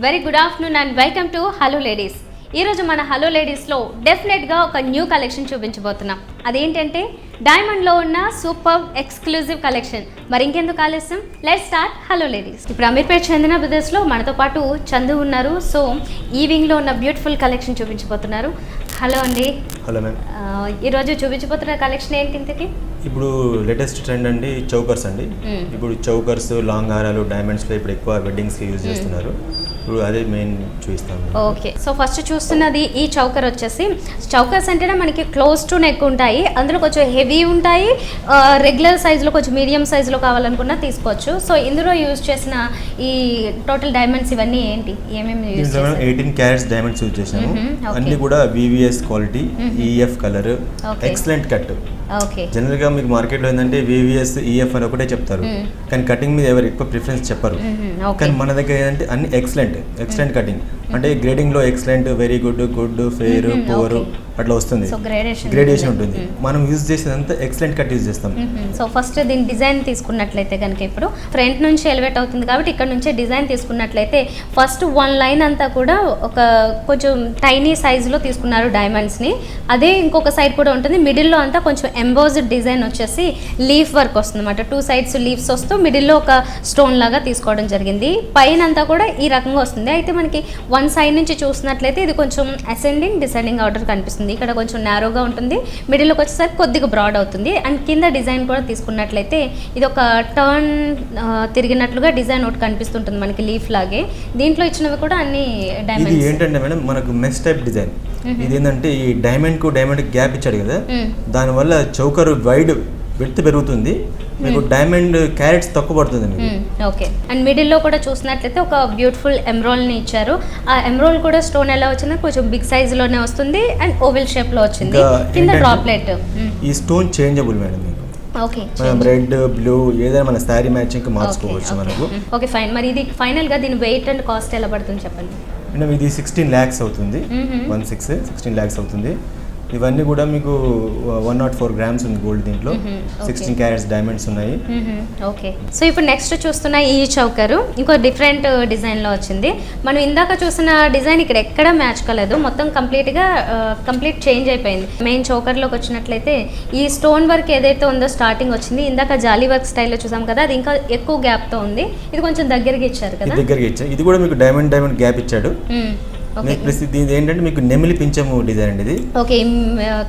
Very good afternoon and welcome to hello ladies. ఈరోజు మన hello లేడీస్లో డెఫినెట్గా ఒక న్యూ కలెక్షన్ చూపించబోతున్నాం. అదేంటంటే డైమండ్లో ఉన్న సూపర్ ఎక్స్క్లూజివ్ కలెక్షన్. మరి ఇంకెందుకు ఆలస్యం, లెట్స్ స్టార్ట్ హలో లేడీస్. ఇప్పుడు అమీర్పేట్ చందన బ్రదర్స్లో మనతో పాటు చందు ఉన్నారు. సో ఈ వింగ్లో ఉన్న బ్యూటిఫుల్ కలెక్షన్ చూపించబోతున్నారు. హలో అండి. Hello ma'am. ఈరోజు చూపించబోతున్న కలెక్షన్ ఏంటి ఇంతకి? ఇప్పుడు లేటెస్ట్ ట్రెండ్ అండి చౌకర్స్ అండి. ఇప్పుడు చౌకర్స్, లాంగ్ హారాలు, డైమండ్స్లో ఇప్పుడు ఎక్కువ వెడ్డింగ్స్కి యూజ్ చేస్తున్నారు. ఇప్పుడు అదే మెయిన్ చూపిస్తాను. ఓకే, సో ఫస్ట్ చూస్తున్నది ఈ చౌకర్ వచ్చేసి. చౌకర్స్ అంటేనే మనకి క్లోజ్ టు నెక్ ఉంటాయి, అందులో కొంచెం హెవీ ఉంటాయి, రెగ్యులర్ సైజులో కొంచెం మీడియం సైజులో కావాలనుకున్నా తీసుకోవచ్చు. సో ఇందులో యూజ్ చేసిన ఈ టోటల్ డైమండ్స్ ఇవన్నీ ఏంటి, ఏమేమి యూజ్ చేశారు? 18 క్యారెట్స్ డైమండ్స్ యూజ్ చేసాము. అన్ని కూడా VVS quality, EF colour, excellent cut. Okay, జనరల్గా మీకు మార్కెట్లో ఏంటంటే VVS, EF అని ఒకటే చెప్తారు, కానీ కటింగ్ మీద ఎవరు ఎక్కువ ప్రిఫరెన్స్ చెప్పరు. కానీ మన దగ్గర ఏంటంటే అన్ని ఎక్సలెంట్ కటింగ్, అంటే గ్రేడింగ్లో excellent, very good, good, fair, poor అట్లా వస్తుంది. గ్రేడేషన్ ఉంటుంది. మనం యూజ్ చేసేదంతా ఎక్సలెంట్ కట్ యూజ్ చేస్తాం. సో ఫస్ట్ దీని డిజైన్ తీసుకున్నట్లయితే కనుక ఇప్పుడు ఫ్రంట్ నుంచి ఎలివేట్ అవుతుంది కాబట్టి ఇక్కడ నుంచే డిజైన్ తీసుకున్నట్లయితే ఫస్ట్ వన్ లైన్ అంతా కూడా ఒక కొంచెం టైనీ సైజులో తీసుకున్నారు డైమండ్స్ని. అదే ఇంకొక సైడ్ కూడా ఉంటుంది, మిడిల్లో అంతా కొంచెం ఎంబోజ్డ్ డిజైన్ వచ్చేసి లీఫ్ వర్క్ వస్తుంది అనమాట. 2 sides లీవ్స్ వస్తూ మిడిల్లో ఒక స్టోన్ లాగా తీసుకోవడం జరిగింది. పైన అంతా కూడా ఈ రకంగా వస్తుంది. అయితే మనకి వన్ సైడ్ నుంచి చూసినట్లయితే ఇది కొంచెం అసెండింగ్ డిసెండింగ్ ఆర్డర్ కనిపిస్తుంది. ఇక్కడ కొంచెం నారోగా ఉంటుంది, మిడిల్లోకి వచ్చేసరికి కొద్దిగా బ్రాడ్ అవుతుంది. అండ్ కింద డిజైన్ కూడా తీసుకున్నట్లయితే ఇది ఒక టర్న్ తిరిగినట్లుగా డిజైన్ ఒకటి కనిపిస్తుంటుంది మనకి లీఫ్ లాగే. దీంట్లో ఇచ్చినవి కూడా అన్ని డైమండ్స్. ఇది ఏంటంటే మేడం మనకు మెష్ టైప్ డిజైన్. ఇది ఏంటంటే ఈ డైమండ్ కు డైమండ్ గ్యాప్ ఇచ్చాడు కదా, దానివల్ల చౌకర్ వైడ్ విడ్త్ పెరుగుతుంది, మీకు డైమండ్ క్యారెట్స్ తక్కువ పడుతుంది మీకు. ఓకే, అండ్ మిడిల్లో కూడా చూసినట్లయితే ఒక బ్యూటిఫుల్ ఎమ్రోల్ని ఇచ్చారు. ఆ ఎమ్రోల్ కూడా స్టోన్ ఎలా వచ్చిందో కొంచెం బిగ్ సైజులోనే వస్తుంది అండ్ ఓవెల్ షేప్లో వచ్చింది. కింద డ్రాప్లెట్. ఈ స్టోన్ చేంజబుల్ మేడం మీకు. ఓకే, మనం రెడ్, బ్లూ ఏదైనా మన శారీ మ్యాచింగ్ మార్చుకోవచ్చు మనకు. Okay fine. మరి ఇది ఫైనల్గా దీని వెయిట్ అండ్ కాస్ట్ ఎలా పడుతుంది చెప్పండి? మేడం ఇది 16 lakhs అవుతుంది. 16 lakhs అవుతుంది. ఇవన్నీ కూడా మీకు 104 grams ఉంది గోల్డ్, దీంట్లో 16 క్యారెట్స్ డైమండ్స్ ఉన్నాయి. ఓకే, సో ఇప్పుడు నెక్స్ట్ చూస్తున్న ఈ చౌకరు ఇంకో డిఫరెంట్ డిజైన్లో వచ్చింది. మనం ఇందాక చూసిన డిజైన్ ఇక్కడ ఎక్కడ మ్యాచ్ కాలేదు, మొత్తం కంప్లీట్ చేంజ్ అయిపోయింది. మెయిన్ చౌకర్లోకి వచ్చినట్లయితే ఈ స్టోన్ వర్క్ ఏదైతే ఉందో స్టార్టింగ్ వచ్చింది, ఇందాక జాలీ వర్క్ స్టైల్లో చూసాం కదా, అది ఇంకా ఎక్కువ గ్యాప్తో ఉంది. ఇది కొంచెం దగ్గరికి ఇచ్చారు కదా, దగ్గరికి ఇచ్చారు. ఇది కూడా మీకు డైమండ్ గ్యాప్ ఇచ్చాడు. ప్లస్ ఇది ఏంటంటే మీకు నెమిలి పించము డిజైన్ అండి. ఇది ఓకే,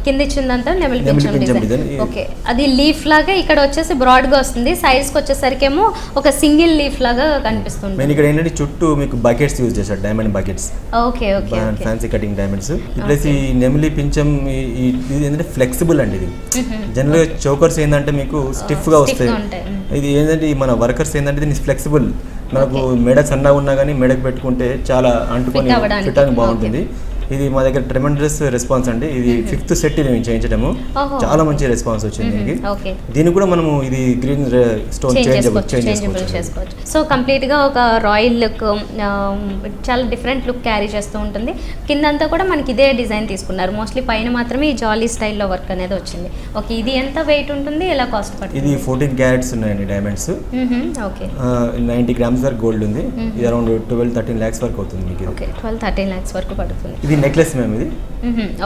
కింద ఇచ్చిందంతా నెమిలి పించం డిజైన్. ఓకే, అది లీఫ్ లాగా ఇక్కడ వచ్చేసి బ్రాడ్ గా వస్తుంది. సైజ్ కి వచ్చేసరికి ఏమో ఒక సింగిల్ లీఫ్ లాగా కనిపిస్తుంది. నేను ఇక్కడ ఏంటంటే చుట్టూ మీకు బకెట్స్ యూజ్ చేశారు, diamond buckets. Okay okay, fancy cutting diamonds. Plus ఈ నెమిలి పించం ఇది ఏంటంటే ఫ్లెక్సిబుల్ అండి. ఇది జనరల్ గా చౌకర్స్ ఏంటంటే మీకు స్టిఫ్ గా వస్తాయి. ఇది ఏంటంటే మన వర్కర్స్ ఏంటంటే దీన్ని ఫ్లెక్సిబుల్, మనకు మెడ సన్నగా ఉన్నా కానీ మెడకు పెట్టుకుంటే చాలా అంటుకొని ఫిట్టానికి బాగుంటుంది. ఇది మా దగ్గర ట్రెమెండస్ రెస్పాన్స్ అండి. ఇది 5th సెట్ మేము చేయించడము, చాలా మంచి రెస్పాన్స్ వచ్చింది. దీన్ని కూడా మనము ఇది గ్రీన్ స్టోన్ చేంజ్ చేసుకోవచ్చు. సో కంప్లీట్ గా ఒక రాయల్ లుక్, చాలా డిఫరెంట్ లుక్ క్యారీ చేస్తూ ఉంటుంది. కిందంతా కూడా మనకి ఇదే డిజైన్ తీసుకున్నారు. మోస్ట్లీ పైన మాత్రమే ఈ జాలీ స్టైల్లో వర్క్ అనేది వచ్చింది. ఓకే, ఇది ఎంత వెయిట్ ఉంటుంది, ఎలా కాస్ట్ పడుతుంది? ఇది 14 క్యారెట్స్ ఉన్నాయండి డైమండ్స్. ఓకే, 90 grams వరకు గోల్డ్ ఉంది. ఇది అరౌండ్ 12-13 lakhs వరకు అవుతుంది మీకు. ఓకే, 12-13 lakhs వరకు పడుతుంది. ఇది నెక్లెస్ మేము. ఇది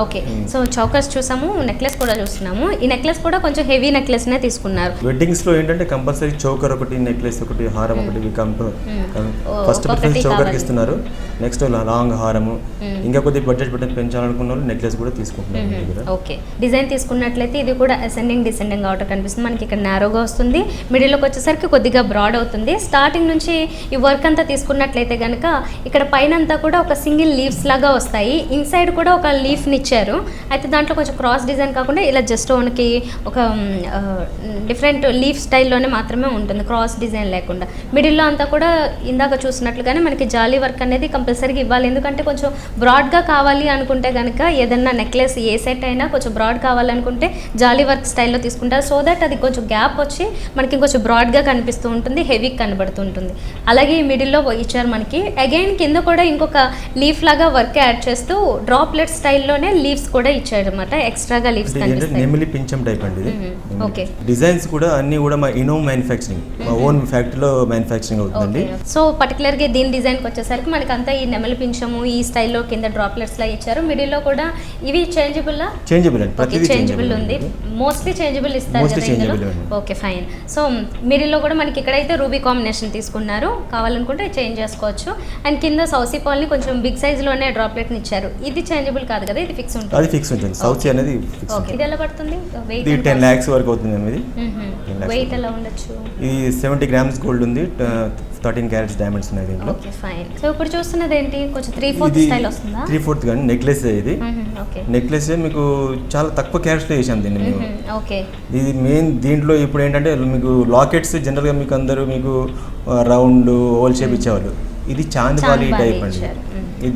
ఓకే, సో చౌకర్స్ చూసాము, నెక్లెస్ కూడా చూస్తున్నాము. ఈ నెక్లెస్ కూడా కొంచెం హెవీ నెక్లెస్ నే తీసుకున్నారు. వెడ్డింగ్స్ లో ఏంటంటే కంపల్సరీ చౌకర్ ఒకటి, నెక్లెస్ ఒకటి, హారం ఒకటి ఫస్ట్ ప్రిఫరెన్స్ చౌకర్ కి ఇస్తున్నారు. నెక్స్ట్ లాంగ్ హారము, ఇంకా కొద్దిగా బడ్జెట్ పెంచాలనుకున్న వాళ్ళు నెక్లెస్ కూడా తీసుకుంటున్నారు. ఓకే, డిజైన్ తీసుకున్నట్లయితే ఇది కూడా అసెండింగ్ డిసెండింగ్ ఆర్డర్ కనిపిస్తుంది. మనకి ఇక్కడ నారోగా వస్తుంది, మిడిల్లోకి వచ్చేసరికి కొద్దిగా బ్రాడ్ అవుతుంది. స్టార్టింగ్ నుంచి ఈ వర్క్ అంతా తీసుకున్నట్లయితే కనుక ఇక్కడ పైన అంతా కూడా ఒక సింగిల్ లీవ్స్ లాగా వస్తాయి. ఇన్సైడ్ కూడా ఒక లీఫ్ని ఇచ్చారు. అయితే దాంట్లో కొంచెం క్రాస్ డిజైన్ కాకుండా ఇలా జస్ట్ మనకి ఒక డిఫరెంట్ లీఫ్ స్టైల్లోనే మాత్రమే ఉంటుంది, క్రాస్ డిజైన్ లేకుండా. మిడిల్లో అంతా కూడా ఇందాక చూసినట్లుగానే మనకి జాలీ వర్క్ అనేది కంపల్సరీగా ఇవ్వాలి. ఎందుకంటే కొంచెం బ్రాడ్గా కావాలి అనుకుంటే కనుక ఏదన్నా నెక్లెస్ ఏ సెట్ అయినా కొంచెం బ్రాడ్ కావాలనుకుంటే జాలీ వర్క్ స్టైల్లో తీసుకుంటారు. సో దట్ అది కొంచెం గ్యాప్ వచ్చి మనకి ఇంకొంచెం బ్రాడ్గా కనిపిస్తూ ఉంటుంది, హెవీగా కనబడుతూ ఉంటుంది. అలాగే ఈ మిడిల్లో ఇచ్చారు మనకి. అగైన్ కింద కూడా ఇంకొక లీఫ్ లాగా వర్క్ యాడ్ చేస్తూ విత్ డ్రాప్లెట్ స్టైల్లోనే లీవ్స్ కూడా ఇచ్చాడు అనమాట, ఎక్స్ట్రాగా లీవ్స్ కనిపిస్తాయి. నెమిలి పింఛం టైప్ అండి ఇది. ఓకే. డిజైన్స్ కూడా అన్ని కూడా మా ఇనో మ్యానుఫ్యాక్చరింగ్, మా ఓన్ ఫ్యాక్టరీలో మ్యానుఫ్యాక్చరింగ్ అవుతుందండి. సో పర్టికులర్గా దీని డిజైన్కి వచ్చేసరికి మనకి అంతా ఈ నెమలి పింఛము ఈ స్టైల్లో కింద డ్రాప్లెట్స్ లా ఇచ్చారు. మిడిల్లో కూడా ఇవి చేంజబుల్ అండి, ప్రతిదీ చేంజబుల్ ఉంది. మోస్ట్లీ చేంజబుల్ ఇస్తారు కదా ఇందులో. Okay fine. సో మిడిల్లో కూడా మనకి ఇక్కడైతే రూబీ కాంబినేషన్ తీసుకున్నారు, కావాలనుకుంటే చేంజ్ చేసుకోవచ్చు. అండ్ కింద సౌసీ పాల్ని కొంచెం బిగ్ సైజ్లోనే డ్రాప్లెట్ని ఇచ్చారు. ఇది చేంజబుల్ కాదు కదా, ఇది ఫిక్స్ ఉంటుంది. అది ఫిక్స్ ఉంటుంది, సౌసీ అనేది ఫిక్స్. ఓకే. ఇది ఎలా పడుతుంది? వెయిట్ 10 lakhs వరకు అవుతుంది అండి. వెయిట్ ఎలా ఉండొచ్చు? ఇది 70 grams గోల్డ్ ఉంది, 13 carats డైమండ్స్ ఉన్నాయి దీంట్లో. Okay fine. సో ఇప్పుడు చూస్తున్నది ఏంటి, కొంచెం 3/4 స్టైల్ వస్తుందా? 3/4 కానీ నెక్లెస్ ఇది. ఓకే. నెక్లెస్ మీకు చాలా తక్కువ క్యారెట్స్లో చేసాం దీన్ని మేము. ఓకే. ఇది మెయిన్ దీంట్లో ఇప్పుడు ఏంటంటే మీకు లాకెట్స్ జనరల్గా మీకు అందరూ మీకు రౌండ్ ఓవల్ షేప్ ఇచ్చేవాళ్ళు, ఇది చాంద్బాలి టైప్ అండి.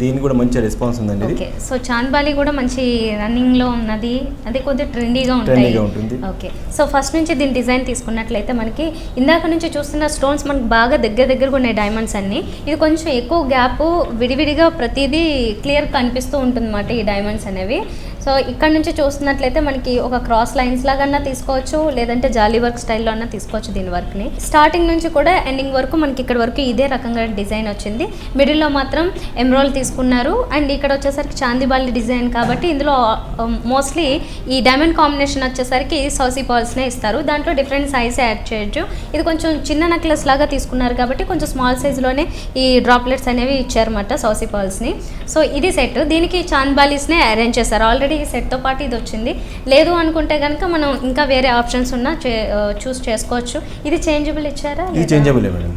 దీనికి కూడా మంచి రెస్పాన్స్ ఉందండి. ఓకే. సో చాంద్బాలి కూడా మంచి రన్నింగ్ లో ఉన్నది, అది కొద్దిగా ట్రెండీగా ఉంటుంది. ఓకే. సో ఫస్ట్ నుంచి దీని డిజైన్ తీసుకున్నట్లయితే మనకి ఇందాక నుంచి చూస్తున్న స్టోన్స్ మనకి బాగా దగ్గరగా ఉన్నాయి డైమండ్స్ అన్ని. ఇది కొంచెం ఎక్కువ గ్యాప్, విడివిడిగా ప్రతిదీ క్లియర్ కనిపిస్తూ ఉంటుంది అన్నమాట ఈ డైమండ్స్ అనేవి. సో ఇక్కడ నుంచి చూస్తున్నట్లయితే మనకి ఒక క్రాస్ లైన్స్ లాగా తీసుకోవచ్చు, లేదంటే జాలీ వర్క్ స్టైల్లో అన్నా తీసుకోవచ్చు దీని వర్క్ని. స్టార్టింగ్ నుంచి కూడా ఎండింగ్ వరకు మనకి ఇక్కడ వరకు ఇదే రకంగా డిజైన్ వచ్చింది. మిడిల్లో మాత్రం ఎమ్రోల్ తీసుకున్నారు. అండ్ ఇక్కడ వచ్చేసరికి చాందిబాలి డిజైన్ కాబట్టి ఇందులో మోస్ట్లీ ఈ డైమండ్ కాంబినేషన్ వచ్చేసరికి సౌసీ పాల్స్నే ఇస్తారు. దాంట్లో డిఫరెంట్ సైజ్ యాడ్ చేయొచ్చు. ఇది కొంచెం చిన్న నెక్లెస్ లాగా తీసుకున్నారు కాబట్టి కొంచెం స్మాల్ సైజ్లోనే ఈ డ్రాప్లెట్స్ అనేవి ఇచ్చారన్నమాట సౌసీ పాల్స్ని. సో ఇది సెట్, దీనికి చాంద్బాలీస్నే అరేంజ్ చేస్తారు. ఆల్రెడీ ఈ సెట్తో పాటు ఇది వచ్చింది. లేదు అనుకుంటే కనుక మనం ఇంకా వేరే ఆప్షన్స్ ఉన్నా చూస్ చేసుకోవచ్చు. ఇది చేంజబుల్ ఇచ్చారా?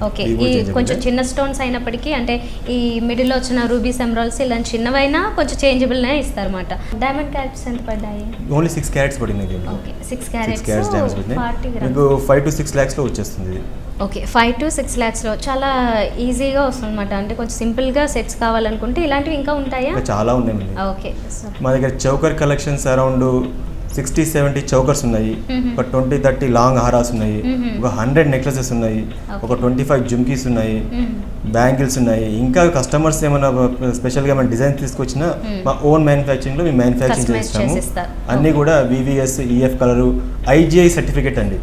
ఓకే. ఈ కొంచెం చిన్న స్టోన్స్ అయినప్పటికీ, అంటే ఈ మిడిల్ వచ్చిన రూబీస్ ఎమరాల్డ్స్ ఇలాంటి చిన్నవైనా కొంచెం చేంజబుల్నే ఇస్తారు అన్నమాట. డైమండ్ క్యారెట్స్ ఎంత పడ్డాయి? ఓన్లీ 6 carats పడింది. ఓకే. 6 carats 40 grams. మీకు 5 to 6 lakhs లో వచ్చేస్తుంది. ఓకే. 5 to 6 lakhsలో చాలా ఈజీగా వస్తుంది అనమాట. అంటే కొంచెం సింపుల్గా సెట్స్ కావాలనుకుంటే ఇలాంటివి ఇంకా ఉంటాయా? చాలా ఉన్నాయి. ఓకే. మా దగ్గర చౌకర్ కలెక్షన్స్ అరౌండ్ 60-70 చౌకర్స్ ఉన్నాయి, ఒక 20-30 లాంగ్ హారాస్ ఉన్నాయి, ఒక 100 నెక్లెసెస్ ఉన్నాయి, ఒక 25 జుమ్కీస్ ఉన్నాయి, బ్యాంగిల్స్ ఉన్నాయి. ఇంకా కస్టమర్స్ ఏమైనా స్పెషల్గా ఏమైనా డిజైన్ తీసుకొచ్చినా మా ఓన్ మ్యానుఫ్యాక్చరింగ్లో మేము మ్యానుఫ్యాక్చరింగ్ చేస్తాము. అన్నీ కూడా VVS EF colour, IGI certificate అండి,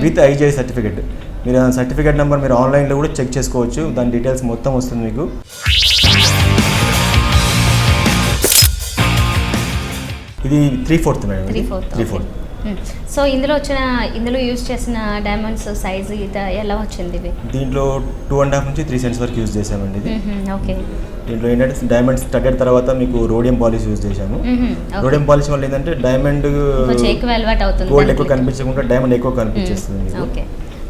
విత్ IGI సర్టిఫికేట్. మీరు సర్టిఫికేట్ నెంబర్ మీరు ఆన్లైన్లో కూడా చెక్ చేసుకోవచ్చు, దాని డీటెయిల్స్ మొత్తం వస్తుంది మీకు. ఇది 3/4 మేడం. 3/4. సో ఇందులో యూజ్ చేసిన డైమండ్స్ సైజ్ ఎలా వచ్చింది? దీంట్లో 2.5 నుంచి 3 cents వరకు యూజ్ చేసామండి ఇది. ఓకే. దీంట్లో ఏంటంటే డైమండ్స్ స్టడెడ్ తర్వాత మీకు రోడియం పాలిష్ యూజ్ చేశాము. రోడియం పాలిష్ వల్ల ఏంటంటే డైమండ్ గోల్డ్ ఎక్కువ కనిపించకుండా డైమండ్ ఎక్కువ కనిపించేస్తుంది. ఓకే.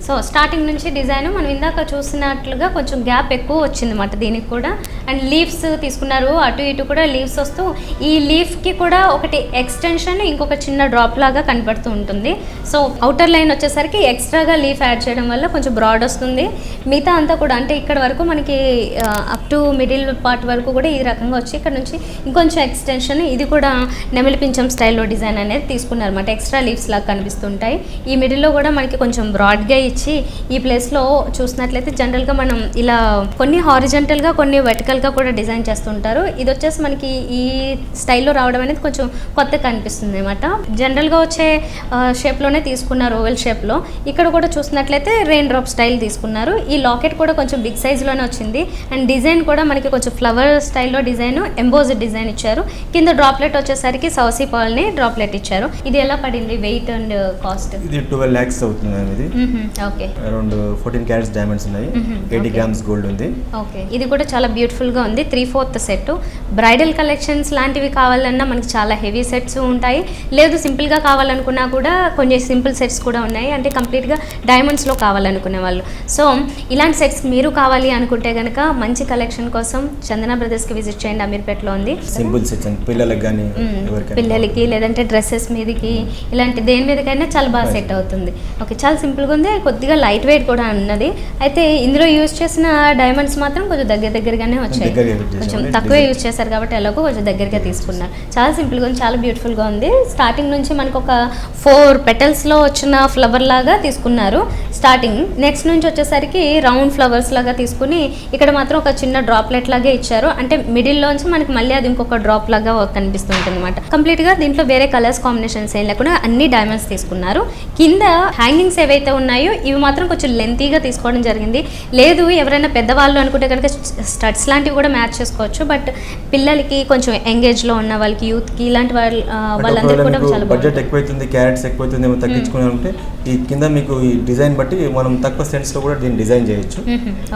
సో స్టార్టింగ్ నుంచి డిజైన్ మనం ఇందాక చూసినట్లుగా కొంచెం గ్యాప్ ఎక్కువ వచ్చింది అన్నమాట దీనికి కూడా. అండ్ లీవ్స్ తీసుకున్నారు, అటు ఇటు కూడా లీవ్స్ వస్తూ ఈ లీఫ్కి కూడా ఒకటి ఎక్స్టెన్షన్, ఇంకొక చిన్న డ్రాప్ లాగా కనపడుతూ ఉంటుంది. సో అవుటర్ లైన్ వచ్చేసరికి ఎక్స్ట్రాగా లీఫ్ యాడ్ చేయడం వల్ల కొంచెం బ్రాడ్ వస్తుంది. మిగతా అంతా కూడా అంటే ఇక్కడ వరకు మనకి అప్ టు మిడిల్ పార్ట్ వరకు కూడా ఈ రకంగా వచ్చి ఇక్కడ నుంచి ఇంకొంచెం ఎక్స్టెన్షన్, ఇది కూడా నెమలి పింఛం స్టైల్లో డిజైన్ అనేది తీసుకున్నారు అన్నమాట. ఎక్స్ట్రా లీవ్స్ లాగా కనిపిస్తుంటాయి. ఈ మిడిల్లో కూడా మనకి కొంచెం బ్రాడ్గా ఇచ్చి ఈ ప్లేస్లో చూసినట్లయితే జనరల్గా మనం ఇలా కొన్ని హారిజంటల్గా కొన్ని వెర్టికల్గా కూడా డిజైన్ చేస్తుంటారు. ఇది వచ్చేసి మనకి ఈ స్టైల్లో రావడం అనేది కొంచెం కొత్తగా కనిపిస్తుంది అనమాట. జనరల్గా వచ్చే షేప్లోనే తీసుకున్నారు, ఓవెల్ షేప్లో. ఇక్కడ కూడా చూసినట్లయితే రెయిన్ డ్రాప్ స్టైల్ తీసుకున్నారు. ఈ లాకెట్ కూడా కొంచెం బిగ్ సైజ్లోనే వచ్చింది. అండ్ డిజైన్ కూడా మనకి కొంచెం ఫ్లవర్ స్టైల్లో డిజైన్, ఎంబోజ్డ్ డిజైన్ ఇచ్చారు. కింద డ్రాప్లెట్ వచ్చేసరికి సౌసీ పాల్ని డ్రాప్లెట్ ఇచ్చారు. ఇది ఎలా పడింది వెయిట్ అండ్ కాస్ట్? ఇది 12 lakhs అవుతుంది. ఓకే. అరౌండ్ 14 carats డైమండ్స్ ఉన్నాయి, 80 grams గోల్డ్ ఉంది. ఓకే. ఇది కూడా చాలా బ్యూటిఫుల్గా ఉంది. 3/4 సెట్. బ్రైడల్ కలెక్షన్స్ లాంటివి కావాలన్నా మనకి చాలా హెవీ సెట్స్ ఉంటాయి. లేదు సింపుల్గా కావాలనుకున్నా కూడా కొన్ని సింపుల్ సెట్స్ కూడా ఉన్నాయి, అంటే కంప్లీట్గా డైమండ్స్లో కావాలనుకునే వాళ్ళు. సో ఇలాంటి సెట్స్ మీరు కావాలి అనుకుంటే కనుక మంచి కలెక్షన్ కోసం చందన బ్రదర్స్కి విజిట్ చేయండి. అమీర్పేటలో ఉంది. సింపుల్ సెట్స్ పిల్లలకి కానీ, పిల్లలకి లేదంటే డ్రెస్సెస్ మీదకి, ఇలాంటి దేని మీదకైనా చాలా బాగా సెట్ అవుతుంది. ఓకే. చాలా సింపుల్గా ఉంది, కొద్దిగా లైట్ వెయిట్ కూడా ఉన్నది. అయితే ఇందులో యూజ్ చేసిన డైమండ్స్ మాత్రం కొంచెం దగ్గరగానే వచ్చాయి. వచ్చాయి, కొంచెం తక్కువ యూజ్ చేశారు కాబట్టి ఎలాగో కొంచెం దగ్గరగా తీసుకున్నారు. చాలా సింపుల్గా ఉంది, చాలా బ్యూటిఫుల్గా ఉంది. స్టార్టింగ్ నుంచి మనకు ఒక 4 పెటల్స్లో వచ్చిన ఫ్లవర్ లాగా తీసుకున్నారు స్టార్టింగ్. నెక్స్ట్ నుంచి వచ్చేసరికి రౌండ్ ఫ్లవర్స్ లాగా తీసుకుని ఇక్కడ మాత్రం ఒక చిన్న డ్రాప్లెట్ లాగే ఇచ్చారు. అంటే మిడిల్లోంచి మనకి మళ్ళీ అది ఇంకొక డ్రాప్ లాగా కనిపిస్తుంటుంది అనమాట. కంప్లీట్గా దీంట్లో వేరే కలర్స్ కాంబినేషన్స్ ఏం లేకుండా అన్ని డైమండ్స్ తీసుకున్నారు. కింద హ్యాంగింగ్స్ ఏవైతే ఉన్నాయో ఇవి మాత్రం కొంచెం లెంతీగా తీసుకోవడం జరిగింది. లేదు ఎవరైనా పెద్దవాళ్ళు అనుకుంటే కనుక స్టడ్స్ లాంటివి కూడా మ్యాచ్ చేసుకోవచ్చు. బట్ పిల్లలకి కొంచెం ఎంగేజ్లో ఉన్న వాళ్ళకి, యూత్కి ఇలాంటి వాళ్ళందరూ కూడా చాలా బడ్జెట్ ఎక్కువైతుంది, క్యారెట్స్ ఎక్కువైతుంది ఏమో తగ్గించుకుని ఉంటే ఈ కింద మీకు ఈ డిజైన్ బట్టి మనం తక్కువ సెంట్స్లో కూడా దీన్ని డిజైన్ చేయొచ్చు.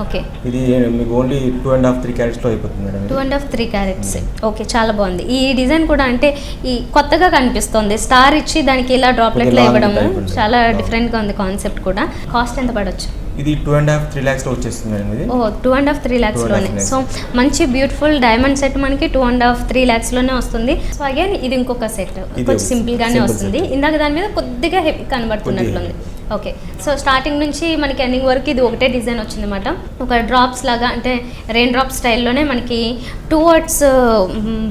ఓకే, ఇది మీకు ఓన్లీ 2.5-3 క్యారెట్స్లో అయిపోతుంది మేడం. 2.5-3 క్యారెట్స్. ఓకే, చాలా బాగుంది. ఈ డిజైన్ కూడా అంటే ఈ కొత్తగా కనిపిస్తుంది. స్టార్ ఇచ్చి దానికి ఇలా డ్రాప్లెట్లో ఇవ్వడము చాలా డిఫరెంట్గా ఉంది కాన్సెప్ట్ కూడా. కాస్ట్ ఎంత పడవచ్చు? ఇది 2.5-3 lakhs లో వచ్చేస్తుంది మేడం. ఇది 2.5-3 lakhs లోనే. సో మంచి బ్యూటిఫుల్ డైమండ్ సెట్ మనకి 2.5-3 lakhs లోనే వస్తుంది. సో అగైన్ ఇది ఇంకొక సెట్ కొంచెం సింపుల్ గానే వస్తుంది. ఇందాక దాని మీద కొద్దిగా హెవీ కనబడుతున్నట్లుంది. ఓకే, సో స్టార్టింగ్ నుంచి మనకి ఎండింగ్ వరకు ఇది ఒకటే డిజైన్ వచ్చిందన్నమాట. ఒక డ్రాప్స్ లాగా అంటే రెయిన్ డ్రాప్ స్టైల్లోనే మనకి టువర్డ్స్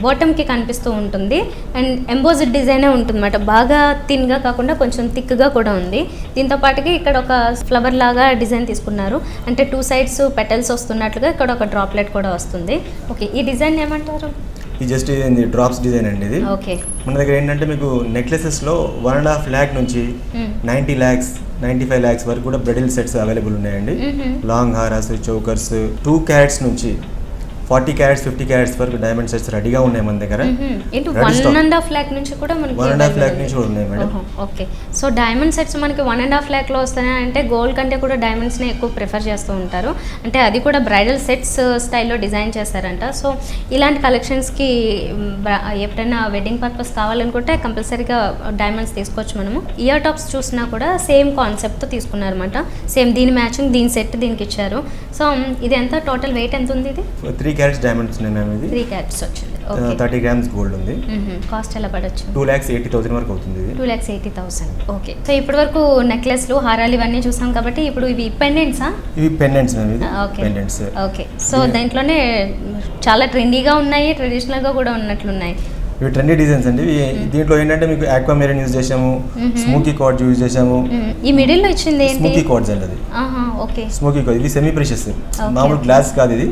బాటమ్కి కనిపిస్తూ ఉంటుంది. అండ్ ఎంబోజ్డ్ డిజైనే ఉంటుంది అన్నమాట. బాగా థిన్గా కాకుండా కొంచెం థిక్గా కూడా ఉంది. దీంతో పాటుకి ఇక్కడ ఒక ఫ్లవర్ లాగా డిజైన్ తీసుకున్నారు. అంటే 2 sides పెటల్స్ వస్తున్నట్లుగా ఇక్కడ ఒక డ్రాప్లెట్ కూడా వస్తుంది. ఓకే, ఈ డిజైన్ ఏమంటారు? ఇది జస్ట్ డ్రాప్స్ డిజైన్ అండి. ఇది ఓకే, మన దగ్గర ఏంటంటే మీకు నెక్లెసెస్లో 1.5 lakh నుంచి 90 lakhs 95 lakhs వరకు కూడా బ్రైడల్ సెట్స్ అవైలబుల్ ఉన్నాయండి. లాంగ్ హారాస్, చోకర్స్ 2 carats నుంచి 40 carats 50 carats వరకు డైమండ్ సెట్స్ రెడీగా ఉన్నాయి మన దగ్గర. 1.5 lakh నుంచి కూడా మనకి 1.5 lakh నుంచి కూడా ఉన్నాయి madam. Okay, so diamond sets మనకి 1.5 lakh లో వస్తున్నాయి అంటే గోల్డ్ కంటే కూడా డైమండ్స్ని ఎక్కువ ప్రిఫర్ చేస్తూ ఉంటారు. అంటే అది కూడా బ్రైడల్ సెట్స్ స్టైల్లో డిజైన్ చేశారంట. సో ఇలాంటి కలెక్షన్స్కి ఎప్పుడైనా వెడ్డింగ్ పర్పస్ కావాలనుకుంటే కంపల్సరీగా డైమండ్స్ తీసుకోవచ్చు మనము. ఇయర్ టాప్స్ చూసినా కూడా సేమ్ కాన్సెప్ట్తో తీసుకున్నారన్నమాట. సేమ్ దీని మ్యాచింగ్ దీని సెట్ దీనికి ఇచ్చారు. సో ఇది ఎంత టోటల్ వెయిట్ ఎంత ఉంది? ఇది 3 carats డైమండ్స్ ఉన్నాయి మ్యామ్. ఇది 3 carats వచ్చింది. 30 grams గోల్డ్ ఉంది. కాస్ట్ ఎలా పడొచ్చు? 2,80,000 వరకు అవుతుంది. ఇది 2,80,000. ఓకే, సో ఇప్పటి వరకు నెక్లెస్లు, హారాలు ఇవన్నీ చూసాం కాబట్టి ఇప్పుడు ఇవి పెండెంట్సా? ఇవి పెండెంట్స్ మ్యామ్. ఇది ఓకే, పెండెంట్స్. ఓకే, సో దాంట్లోనే చాలా ట్రెండీగా ఉన్నాయి, ట్రెడిషనల్గా కూడా ఉన్నట్లున్నాయి. ఇవి ట్రెండీ డిజైన్స్ అండి. దీంట్లో ఏంటంటే మీకు ఆక్వా మెరైన్ యూజ్ చేసాము, స్మోకీ కార్డ్స్ యూజ్ చేసాము. ఈ మిడిల్ లో ఇచ్చింది ఏంటి? స్మోకీ కార్డ్స్ అండి. అది ఓకే, స్మోకీ కార్డ్. ఇది సెమీ ప్రెషియస్, మామూలు గ్లాస్ కాదు. ఇది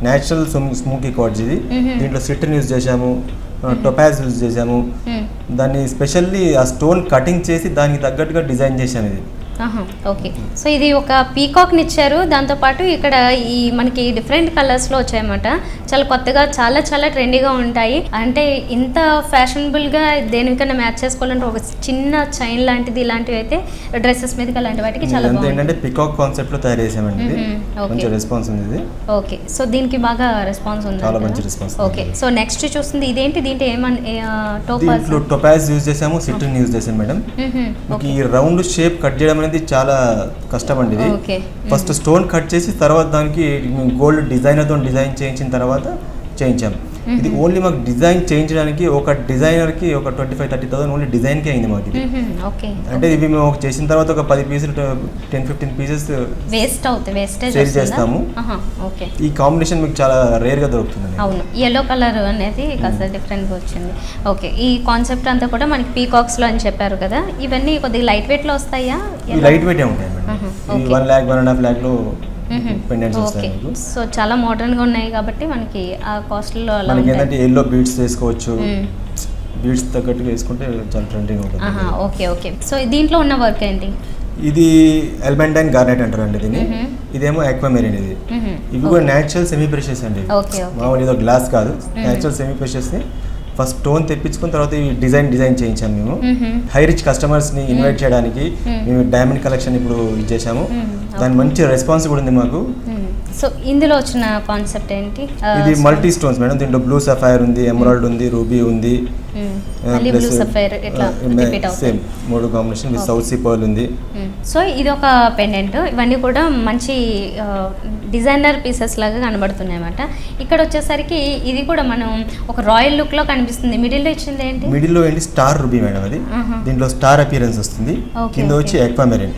నేచురల్ స్మోకీ కార్డ్స్. ఇది దీంట్లో సిట్రన్ యూజ్ చేసాము, టొపాజ్ యూజ్ చేసాము. దాన్ని స్పెషల్లీ ఆ స్టోన్ కటింగ్ చేసి దానికి తగ్గట్టుగా డిజైన్ చేసాము. ఇది ఓకే, సో ఇది ఒక పీకాక్ని ఇచ్చారు. దాంతోపాటు ఇక్కడ ఈ మనకి డిఫరెంట్ కలర్స్లో వచ్చాయన్నమాట. చాలా కొత్తగా, చాలా చాలా ట్రెండీగా ఉంటాయి. అంటే ఇంత ఫ్యాషనబుల్గా దేనికన్నా మ్యాచ్ చేసుకోవాలంటే ఒక చిన్న చైన్ లాంటిది, ఇలాంటివి అయితే డ్రెస్సెస్ మీదకి అలాంటి వాటికి చాలా బాగుంది. ఏంటంటే పీకాక్ కాన్సెప్ట్లో తయారు చేసామండి. మంచి రెస్పాన్స్ ఉంది ఇది. ఓకే, సో దీనికి బాగా రెస్పాన్స్ ఉంది. చాలా మంచి రెస్పాన్స్. ఓకే, సో నెక్స్ట్ చూస్తుంది ఇదేంటి? దీంట్లో దీంట్లో టొపాజ్ యూజ్ చేసాము, సిట్రన్ యూజ్ చేసాము మేడం. ఈ రౌండ్ షేప్ కట్ చేయడం అనేది చాలా కష్టం అండి. ఇది ఫస్ట్ స్టోన్ కట్ చేసి తర్వాత దానికి గోల్డ్ డిజైనర్తో డిజైన్ చేయించిన తర్వాత చేయించాం. ఇది ఓన్లీ మాకు డిజైన్ చేయించడానికి ఒక డిజైనర్కి ఒక 25-30,000 ఓన్లీ డిజైన్కే అయింది మాకు. అంటే ఇవి మేము చేసిన తర్వాత ఒక 10 పీసులు 10-15 పీసెస్ వేస్ట్ అవుతాయి, వేస్టేజ్ సేల్ చేస్తాము. ఈ కాంబినేషన్ మీకు చాలా రేర్గా దొరుకుతుంది. అవును, ఎల్లో కలర్ అనేది కాస్త డిఫరెంట్గా వచ్చింది. ఓకే, ఈ కాన్సెప్ట్ అంతా కూడా మనకి పీకాక్స్లో అని చెప్పారు కదా, ఇవన్నీ కొద్దిగా లైట్ వెయిట్లో వస్తాయా? లైట్ వెయిటే ఉంటాయి మేడం. 1 lakh 1.5 lakh పెండెంట్స్ వస్తాయి. సో చాలా మోడర్న్ గా ఉన్నాయి కాబట్టి మనకి ఆ కాస్ట్ లో అలా మనకి ఏంటంటే ఎల్లో బీడ్స్ వేసుకోవచ్చు. బీడ్స్ తగ్గట్టుగా వేసుకుంటే చాలా ట్రెండింగ్ ఉంటుంది. ఓకే, ఓకే, సో దీంట్లో ఉన్న వర్క్ ఏంటి? ఇది ఎల్మెంటైన్ గార్నెట్ అంటారు అండి దీన్ని. ఇదేమో ఆక్వా మెరైన్. ఇది ఇవి కూడా న్యాచురల్ సెమీ ప్రెషియస్ అండి. మామూలు ఏదో గ్లాస్ కాదు, natural semi precious. First stone తెప్పించుకున్న తర్వాత ఈ డిజైన్ చేయించాము మేము. హై రిచ్ కస్టమర్స్ని ఇన్వైట్ చేయడానికి మేము డైమండ్ కలెక్షన్ ఇప్పుడు ఇచ్చేసాము. దాని మంచి రెస్పాన్స్ కూడా ఉంది మాకు. సో ఇందులో వచ్చిన కాన్సెప్ట్ ఏంటి? ఇది మల్టీ స్టోన్స్ మేడం. దీంట్లో బ్లూ సఫైర్ ఉంది, ఎమరాల్డ్ ఉంది, రూబీ ఉంది, same 3 combination with south sea pearl ఉంది. సో ఇది ఒక పెండెంట్. ఇవన్నీ కూడా మంచి డిజైనర్ పీసెస్ లాగా కనబడుతున్నాయి అన్నమాట. ఇక్కడ వచ్చేసరికి ఇది కూడా మనం ఒక రాయల్ లుక్ లో కనిపిస్తుంది. మిడిల్ లో ఇచ్చింది ఏంటి? మిడిల్ లో ఏంటి? Star ruby madam. అది దీంట్లో స్టార్ అపియరెన్స్ వస్తుంది. కింద వచ్చి ఆక్వా మెరైన్.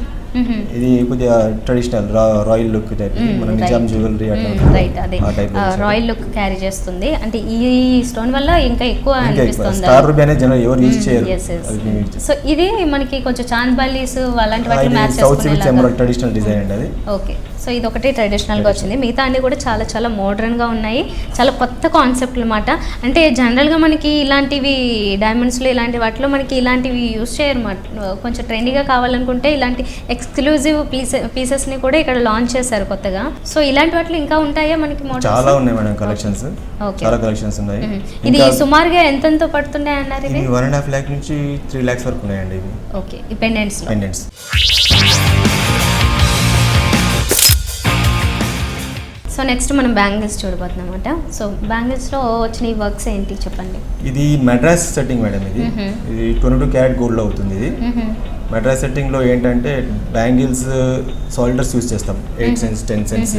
ఇది కొద్దిగా ట్రెడిషనల్ రాయల్ లుక్ టైప్, మన నిజాం జ్యువెలరీ అట్లా రైట్, అదే రాయల్ లుక్ క్యారీ చేస్తుంది. అంటే ఈ స్టోన్ వల్ల ఇంకా ఎక్కువ అనిపిస్తుంది. స్టార్ రూబీ అనేది జనరల్ ఎవరు యూజ్ చేయరు. సో ఇది మనకి కొంచెం చాంద్ బాలీస్ అలాంటి వాటికి మ్యాచ్ చేసుకునేలాగా ట్రెడిషనల్ డిజైన్ అండి అది. ఓకే, సో ఇది ఒకటి ట్రెడిషనల్గా వచ్చింది. మిగతా అన్ని కూడా చాలా చాలా మోడర్న్గా ఉన్నాయి, చాలా కొత్త కాన్సెప్ట్ అనమాట. అంటే జనరల్గా మనకి ఇలాంటివి డైమండ్స్లో ఇలాంటి వాటిలో మనకి ఇలాంటివి యూస్ చేయరు అన్నమాట. కొంచెం ట్రెండీగా కావాలనుకుంటే ఇలాంటి ఎక్స్క్లూజివ్ పీసెస్ని కూడా ఇక్కడ లాంచ్ చేశారు కొత్తగా. సో ఇలాంటి వాటిలో ఇంకా ఉంటాయా మనకి మోడల్స్? చాలా ఉన్నాయి మేడం కలెక్షన్స్, చాలా కలెక్షన్స్ ఉన్నాయి. ఇది సుమారుగా ఎంతెంతో పడుతున్నాయి అన్నారు? ఇది 1.5 lakh నుంచి 3 lakhs వరకు ఉన్నాయండి ఇవి. ఓకే, ఈ పెండెంట్స్. సో నెక్స్ట్ మనం బ్యాంగిల్స్ చూడబోతున్నాం అనమాట. సో బ్యాంగిల్స్లో వచ్చిన ఈ వర్క్స్ ఏంటి చెప్పండి. ఇది మెడ్రాస్ సెట్టింగ్ మేడం. ఇది 22 క్యారెట్ గోల్డ్లో అవుతుంది. ఇది మెడ్రాస్ సెట్టింగ్లో ఏంటంటే బ్యాంగిల్స్ సాలిడర్స్ యూస్ చేస్తాం, 8 cents 10 cents.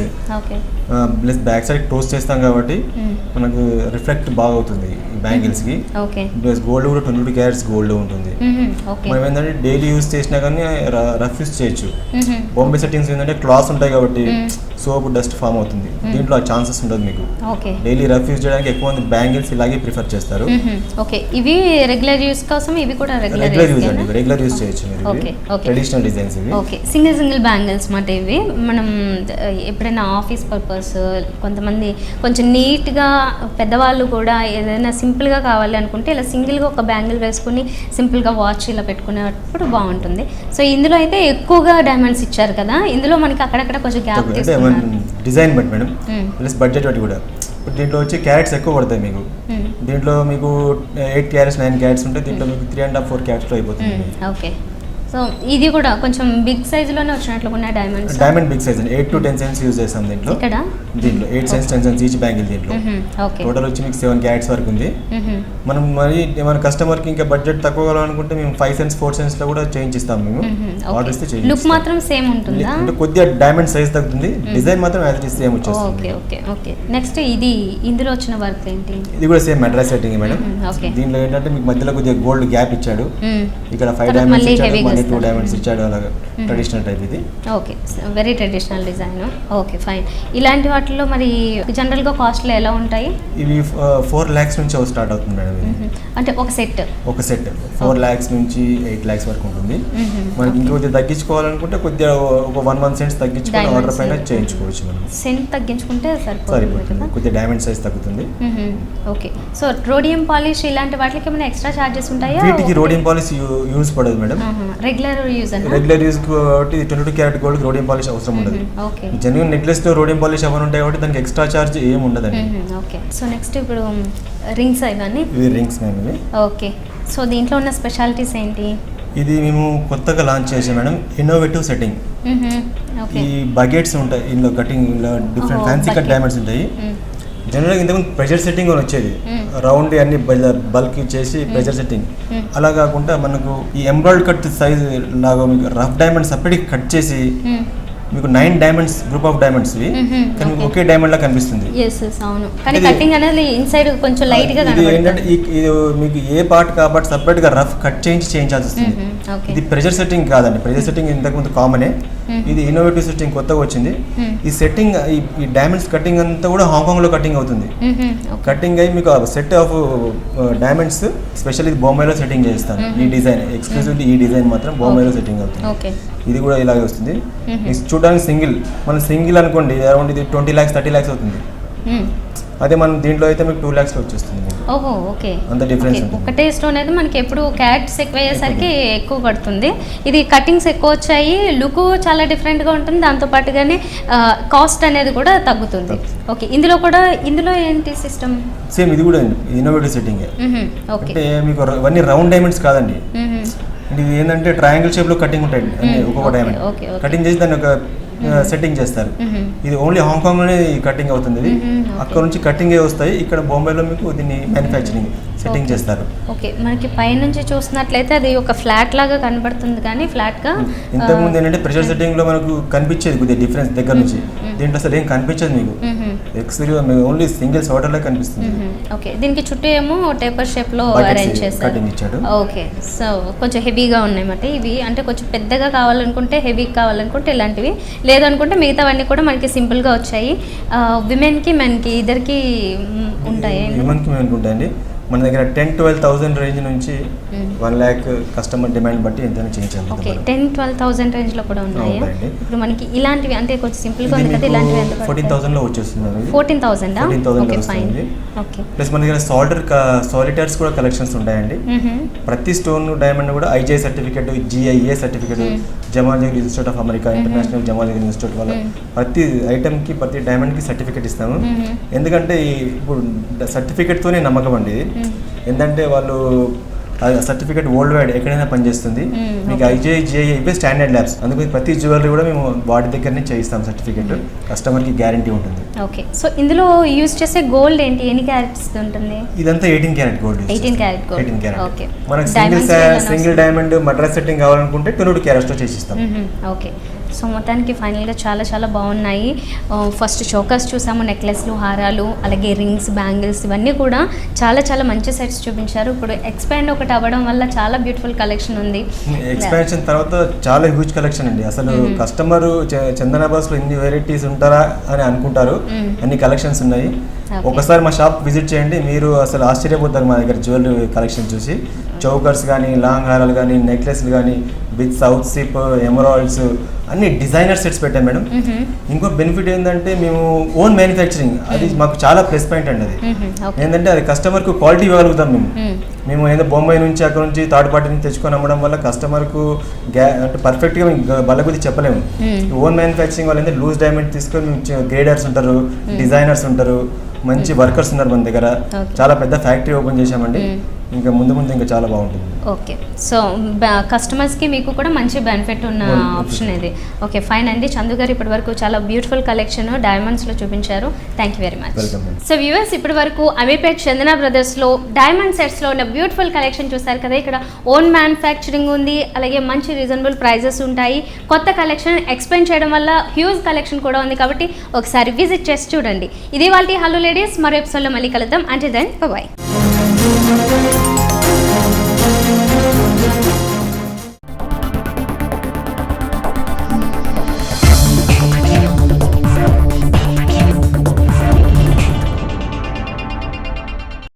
Plus back side toast చేస్తాం కాబట్టి మనకు రిఫ్లెక్ట్ బాగా అవుతుంది ఈ బ్యాంగిల్స్కి. ప్లస్ గోల్డ్ కూడా 22 క్యారెట్స్ గోల్డ్ ఉంటుంది. మనం ఏంటంటే డైలీ యూస్ చేసినా కానీ రఫ్ యూస్ చేయొచ్చు. బాంబే సెట్టింగ్స్ ఏంటంటే క్లాత్స్ ఉంటాయి కాబట్టి సోప్ డస్ట్ ఫామ్ అవుతుంది. దీంట్లో ఆ ఛాన్సెస్ ఉండదు మీకు. డైలీ రఫ్ యూస్ చేయడానికి ఎక్కువ మంది బ్యాంగిల్స్ ఇలాగే ప్రిఫర్ చేస్తారు. ఓకే, ఇవి రెగ్యులర్ యూస్ కోసం, ఇవి కూడా రెగ్యులర్ యూస్ అండి, రెగ్యులర్ యూస్ చేయొచ్చు. ట్రెడిషనల్ డిజైన్స్ ఇవి. ఓకే, సింగిల్ బ్యాంగిల్స్ మాట ఇవి. మనం ఎప్పుడైనా ఆఫీస్ పర్పస్, కొంతమంది కొంచెం నీట్గా పెద్దవాళ్ళు కూడా ఏదైనా సింపుల్గా కావాలి అనుకుంటే ఇలా సింగిల్గా ఒక బ్యాంగిల్ వేసుకుని సింపుల్గా వాచ్ ఇలా పెట్టుకునేటప్పుడు బాగుంటుంది. సో ఇందులో అయితే ఎక్కువగా డైమండ్స్ ఇచ్చారు కదా, ఇందులో మనకి అక్కడక్కడ కొంచెం gap design but madam, plus budget బట్టి కూడా. దీంట్లో వచ్చి క్యారెట్స్ ఎక్కువ పడతాయి మీకు. దీంట్లో మీకు 8 క్యారెట్స్ 9 క్యారెట్స్ ఉంటే దీంట్లో మీకు 3.5 4 క్యారెట్స్లో అయిపోతుంది. ఓకే, సో ఇది కూడా కొంచెం బిగ్ సైజులోనే వచ్చినట్లు ఉన్నాయి డైమండ్స్. డైమండ్ బిగ్ సైజ్ అండి, 8 to 10 cents యూజ్ చేస్తాం దీంట్లో. దీంట్లో 8 cents 10 cents ఈచ్ బ్యాంగిల్. దీంట్లో టోటల్ వచ్చి మీకు 7 క్యారెట్స్ వరకు ఉంది. మనం మరి మన కస్టమర్కి ఇంకా బడ్జెట్ తక్కువ కావాలనుకుంటే మేము 5 cents 4 cents లో కూడా చేంజ్ ఇస్తాం. మేము ఆర్డర్ ఇస్తే చేంజ్. లుక్ మాత్రం సేమ్ ఉంటుందా? అంటే కొద్దిగా డైమండ్ సైజ్ తగ్గుతుంది, డిజైన్ మాత్రం యాజ్ ఇట్ ఈస్ సేమ్ వచ్చేస్తుంది. Okay okay okay. నెక్స్ట్ ఇది ఇందులో వచ్చిన వర్క్ ఏంటి? ఇది కూడా సేమ్ మెడ్రాస్ సెట్టింగ్ మేడం. దీంట్లో ఏంటంటే మీకు మధ్యలో కొద్దిగా గోల్డ్ గ్యాప్ ఇచ్చాడు, ఇక్కడ 5 diamonds ఇచ్చాడు, మళ్ళీ 2 diamonds ఇచ్చాడు. అలాగా ట్రెడిషనల్ టైప్ ఇది. Okay, very traditional design. Okay fine. ఇలాంటి వాటిలో మరి జనరల్గా కాస్ట్లు ఎలా ఉంటాయి? ఇవి 4 lakhs నుంచి స్టార్ట్ అవుతుంది మేడం. అంటే ఒక సెట్ 4 lakhs నుంచి 8 lakhs వరకు ఉంటుంది. మనకి ఇంకొద్దిగా తగ్గించుకోవాలనుకుంటే కొద్దిగా ఒక 1 cents తగ్గించుకొని ఆర్డర్ పైన చేయించుకోవచ్చు. మనం సెంట్ తగ్గించుకుంటే సరిపోతుంది, కొద్దిగా డైమండ్ సైజ్ తగ్గుతుంది. ఓకే, సో రోడియం పాలిష్ ఇలాంటి వాటికి ఏమైనా ఎక్స్ట్రా చార్జెస్ ఉంటాయా? వీటికి రోడియం పాలిష్ యూజ్ పడదు మేడం. రెగ్యులర్ యూజ్ కాబట్టి 22 క్యారెట్ గోల్డ్ రోడియం పాలిష్ అవసరం ఉండదు. జెన్యూన్ నెక్లెస్ తో రోడియం పాలిష్ అవన్నీ ఉంటాయి కాబట్టి దానికి ఎక్స్ట్రా చార్జ్ ఏమి ఉండదండి. ఓకే, సో నెక్స్ట్ ఇప్పుడు రింగ్స్ ఇవన్నీ. ఇవి రింగ్స్ మేము ఇవి. ఓకే, సో దీంట్లో ఉన్న స్పెషాలిటీస్ ఏంటి? ఇది మేము కొత్తగా లాంచ్ చేసాం మేడం, ఇన్నోవేటివ్ సెట్టింగ్. ఈ బకెట్స్ ఉంటాయి ఇందులో, కటింగ్ ఇలా డిఫరెంట్ ఫ్యాన్సీ కట్ డైమండ్స్ ఉంటాయి. జనరల్గా ఇంతకుముందు ప్రెషర్ సెట్టింగ్ అని వచ్చేది, రౌండ్ అన్ని బల్క్ చేసి ప్రెషర్ సెట్టింగ్. అలా కాకుండా మనకు ఈ ఎంబ్రాయిడ్ కట్ సైజ్ లాగా మీకు రఫ్ డైమండ్ సపరేట్ కట్ చేసి మీకు 9 diamonds గ్రూప్ ఆఫ్ డైమండ్స్ ఇవి, కానీ మీకు ఒకే డైమండ్ లా కనిపిస్తుంది. కానీ కటింగ్ అనేది ఇన్సైడ్ కొంచెం లైట్ గా కనబడుతుంది. ఏంటంటే ఇది మీకు ఏ పార్ట్ కాబట్టి సపరేట్ గా రఫ్ కట్ చేయించాల్సి వస్తుంది. ఇది ప్రెషర్ సెట్టింగ్ కాదండి, ప్రెషర్ సెట్టింగ్ ఇంతకుముందు కామనే, ఇది ఇన్నోవేటివ్ సెట్టింగ్ కొత్తగా వచ్చింది. ఈ సెట్టింగ్ ఈ డైమండ్స్ కటింగ్ అంతా కూడా హాంకాంగ్ లో కటింగ్ అవుతుంది. కటింగ్ అయ్యి మీకు సెట్ ఆఫ్ డైమండ్స్ స్పెషల్ ఇది బొంబాయిలో సెట్టింగ్ చేస్తాను. ఈ డిజైన్ ఎక్స్క్లూజివ్లీ ఈ డిజైన్ మాత్రం బొంబాయిలో సెట్టింగ్ అవుతుంది. ఇది కూడా ఇలాగే వస్తుంది. చూడడానికి సింగిల్ అనుకోండి అరౌండ్ ఇది 20 lakhs 30 lakhs అవుతుంది. అదే మనం దీంట్లో అయితే మీకు 2 lakhs వచ్చేస్తుంది. ఓహో, ఓకే, అంత డిఫరెన్స్. ఒకటే స్టోన్ అయితే మనకి ఎప్పుడు క్యారెట్స్ ఎక్కువ అయ్యేసరికి ఎక్కువ పడుతుంది. ఇది కటింగ్స్ ఎక్కువ వచ్చాయి, లుక్ చాలా డిఫరెంట్గా ఉంటుంది, దాంతోపాటుగానే కాస్ట్ అనేది కూడా తగ్గుతుంది. ఓకే, ఇందులో ఏంటి సిస్టమ్? సేమ్ ఇది కూడా ఇన్నోవేటివ్ సెట్టింగ్. అంటే మీకు ఇవన్నీ రౌండ్ డైమండ్స్ కాదండి, ఇది ఏంటంటే ట్రయాంగిల్ షేప్ లో కటింగ్ ఉంటాయి ఒక్కొక్క డైమండ్. కటింగ్ చేసి దాన్ని ఒక సెట్టింగ్ చేస్తారు. ఇది ఓన్లీ హాంకాంగ్ లోనే కటింగ్ అవుతుంది. ఇది అక్కడ నుంచి కటింగ్ వస్తాయి, ఇక్కడ బొంబాయిలో మీకు దీన్ని మ్యానుఫ్యాక్చరింగ్ సెట్టింగ్ చేస్తారు. ఓకే, మనకి పైనుంచి చూసినట్లయితే అది ఒక ఫ్లాట్ లాగా కనబడుతుంది, కానీ ఫ్లాట్గా ఇంతకుముందు ఏంటంటే ప్రెషర్ సెట్టింగ్లో మనకు కనిపించేది కొద్దిగా డిఫరెన్స్ దగ్గర నుంచి, దీంట్లో అసలు ఏం కనిపించదు మీకు, ఎక్స్క్లూజివ్ ఓన్లీ సింగిల్స్ వాటర్లో కనిపిస్తుంది. ఓకే, దీనికి చుట్టూ ఏమో టేపర్ షేప్లో అరేంజ్ చేస్తారు. ఓకే, సో కొంచెం హెవీగా ఉన్నాయన్నమాట ఇవి, అంటే కొంచెం పెద్దగా కావాలనుకుంటే, హెవీగా కావాలనుకుంటే ఇలాంటివి, లేదనుకుంటే మిగతావన్నీ కూడా మనకి సింపుల్గా వచ్చాయి. విమెన్కి మెన్కి ఇద్దరికి ఉంటాయి. విమెన్కి మెన్కి ఉంటాయండి. మన దగ్గర 10-12,000 రేంజ్ నుంచి 1 lakh కస్టమర్ డిమాండ్ బట్టి ఎంతైనా చేయించాలి. ఓకే, 10-12,000 రేంజ్లో కూడా ఉన్నాయి. ఇప్పుడు మనకి ఇలాంటివి అంటే కొంచెం సింపుల్గా ఉంది కదా, ఇలాంటివి 14,000లో వచ్చేస్తుంది. 14,000 ఫైన్. ఓకే, ప్లస్ మన దగ్గర సాలిటర్స్ కూడా కలెక్షన్స్ ఉంటాయండి. ప్రతి స్టోన్ డైమండ్ కూడా IJ certificate, GIA certificate, Jamal institute of America, international Jamal institute వల్ల ప్రతి ఐటమ్కి, ప్రతి డైమండ్కి సర్టిఫికేట్ ఇస్తాము. ఎందుకంటే ఇప్పుడు సర్టిఫికేట్తోనే నమ్మకం అండి. ఏంటంటే వాళ్ళు సర్టిఫికేట్ వరల్డ్ వైడ్ ఎక్కడైనా పనిచేస్తుంది. మీకు IGI, GIA ఇవే స్టాండర్డ్ ల్యాబ్స్. అందుకని ప్రతి జ్యువెలరీ కూడా మేము వాటి దగ్గరనే చేయిస్తాం. సర్టిఫికేట్ కస్టమర్కి గ్యారంటీ ఉంటుంది. ఓకే, సో ఇందులో యూజ్ చేసే గోల్డ్ ఏంటి, ఎన్ని క్యారెట్స్ ఉంటుంది? ఇదంతా 18 carat gold. 18 carat gold. 18 carrot. Okay, మనకి సింగిల్ డైమండ్ మడ్రాస్ సెట్టింగ్ కావాలనుకుంటే 22 క్యారెట్స్తో చేసిస్తాం. ఓకే, సో మొత్తానికి ఫైనల్గా చాలా చాలా బాగున్నాయి. ఫస్ట్ చోకర్స్ చూసాము, నెక్లెస్లు, హారాలు, అలాగే రింగ్స్, బ్యాంగిల్స్, ఇవన్నీ కూడా చాలా చాలా మంచి సెట్స్ చూపించారు. ఇప్పుడు ఎక్స్పాండ్ ఒకటి అవ్వడం వల్ల చాలా బ్యూటిఫుల్ కలెక్షన్ ఉంది. ఎక్స్పాన్షన్ తర్వాత చాలా హ్యూజ్ కలెక్షన్ అండి. అసలు కస్టమర్ చందన బాస్లో ఇన్ని వెరైటీస్ ఉంటారా అని అనుకుంటారు. అన్ని కలెక్షన్స్ ఉన్నాయి. ఒకసారి మా షాప్ విజిట్ చేయండి, మీరు అసలు ఆశ్చర్యపోతారు మా దగ్గర జ్యువెలరీ కలెక్షన్ చూసి. చౌకర్స్ కానీ, లాంగ్ హారాలు కానీ, నెక్లెస్లు కానీ, విత్ సౌత్ సిప్, ఎమరాల్డ్స్, అన్ని డిజైనర్ సెట్స్ పెట్టాం మేడం. ఇంకో బెనిఫిట్ ఏంటంటే మేము ఓన్ మ్యానుఫ్యాక్చరింగ్, అది మాకు చాలా ప్లస్ పాయింట్ అండి. అది ఏంటంటే అది కస్టమర్కు క్వాలిటీ ఇవ్వగలుగుతాం మేము ఏదో బొంబాయి నుంచి అక్కడ నుంచి థర్డ్ పార్టీ నుంచి తెచ్చుకొని అమ్మడం వల్ల కస్టమర్కు అంటే పర్ఫెక్ట్గా బల్లగుద్ది చెప్పలేము. ఓన్ మ్యానుఫ్యాక్చరింగ్ వాళ్ళు ఏంటంటే లూజ్ డైమండ్ తీసుకొని మేము గ్రేడర్స్ ఉంటారు, డిజైనర్స్ ఉంటారు, మంచి వర్కర్స్ ఉన్నారు మన దగ్గర. చాలా పెద్ద ఫ్యాక్టరీ ఓపెన్ చేశామండి. ఇంకా ముందు ఇంకా చాలా బాగుంటుంది. ఓకే, సో కస్టమర్స్కి మీకు కూడా మంచి బెనిఫిట్ ఉన్న ఆప్షన్ ఇది. ఓకే, ఫైన్ అండి. చందు గారు ఇప్పటి వరకు చాలా బ్యూటిఫుల్ కలెక్షన్ డైమండ్స్లో చూపించారు. Thank you very much. So viewers, ఇప్పటి వరకు అమీర్పేట్ చందన బ్రదర్స్లో డైమండ్ సెట్స్లో ఉన్న బ్యూటిఫుల్ కలెక్షన్ చూసారు కదా. ఇక్కడ ఓన్ మ్యానుఫ్యాక్చరింగ్ ఉంది, అలాగే మంచి రీజనబుల్ ప్రైజెస్ ఉంటాయి. కొత్త కలెక్షన్ ఎక్స్ప్లెయిన్ చేయడం వల్ల హ్యూజ్ కలెక్షన్ కూడా ఉంది, కాబట్టి ఒకసారి విజిట్ చేసి చూడండి. ఇది వాళ్ళ హలో లేడీస్, మరో ఎపిసోడ్లో మళ్ళీ కలుద్దాం. అంటే దెన్ బాయ్.